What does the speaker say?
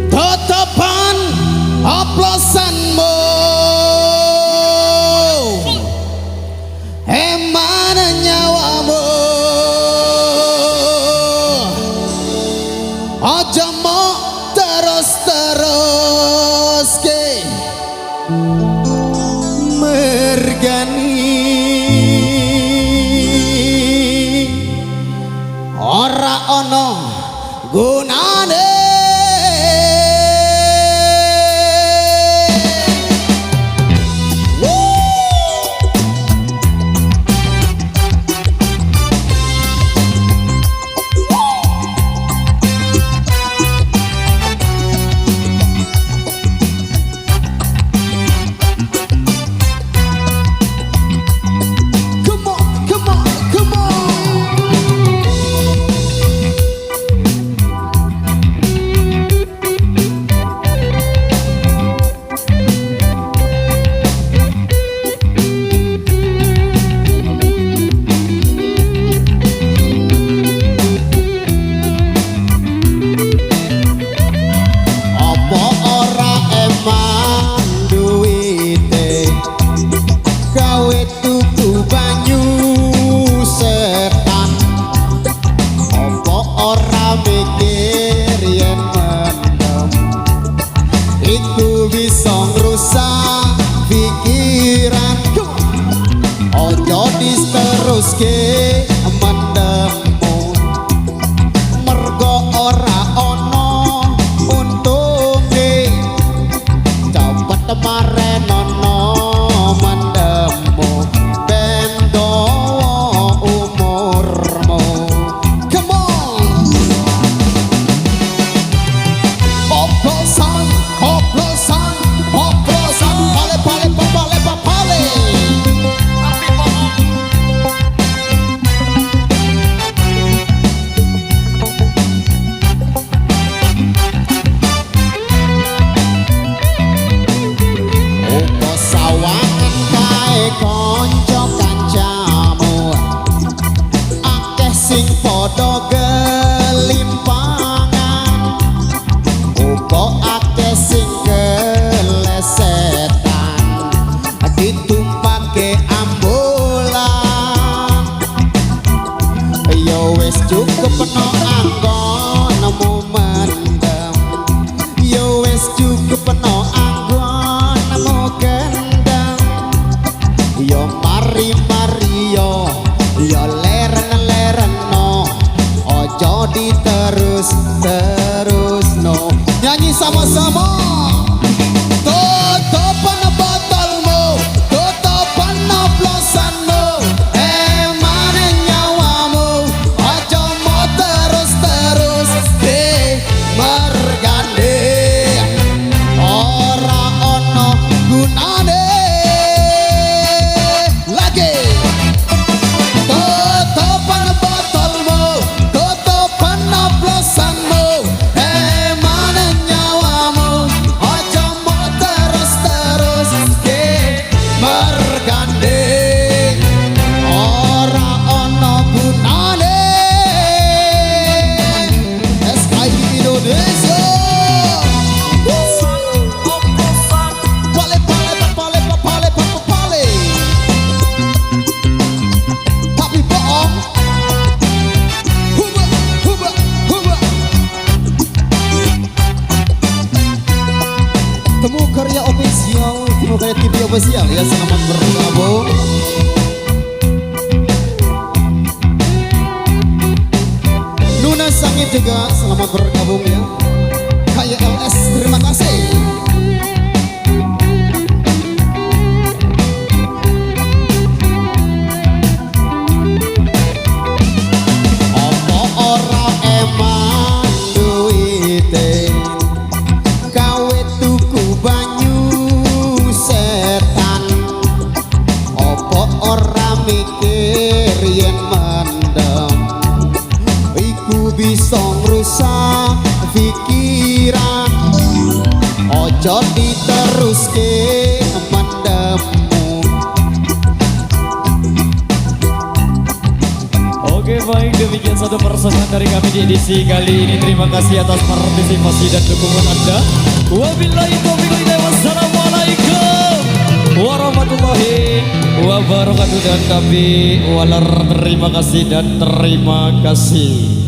Tatapan oplosanmu eman nyawamu aja mau terus ke mergani ora ono gunane. Iku bisa ngrusak pikiran, ojo diteruske mendemmu, mergo ora ono untunge, cepet marenono mendemmu, ben dawa umurmu. Come on, oplosan, oplosan, oplosan, pale pale pale pale. Sawangan kae konco kancamu, akeh sing padha gelimpangan, uga akeh sing kelesetan, ditumpake ambulan. Yo wis cukup no anggonmu mendem, yo wis cukup no anggonmu gendang. Yo mari mari yo leren leren no, ojo diterus terus no. Nyanyi sama-sama. Tutupan botolmu, tutupan oplosanmu, eman nyawamu, ojo mau terus di mergane, ora ono gunane. Lagi tutupan botolmu, tutupan oplosanmu, eman nyawamu, ojo mau terus ke mergane, ora ono gunane. SKI Indonesia. Pale pale pale pale pale. Tapi bohong. Huba huba huba. Temu karya official, temu karya TV official ya, selamat bergabung. Nuna Sangit juga selamat bergabung ya. Kayak LS, terima kasih. Apa ora eman duite, gawe tuku banyu setan. Apa ora mikir yen mendem, iku bisa ngrusak pikiran, ojo diteruske mendemmu. Oke baik, demikian sekian satu persembahan dari kami di edisi kali ini. Terima kasih atas partisipasi dan dukungan Anda. Wabillahi taufiq wal hidayah. Wassalamualaikum warahmatullahi wabarakatuh. Dan kami walar terima kasih dan terima kasih.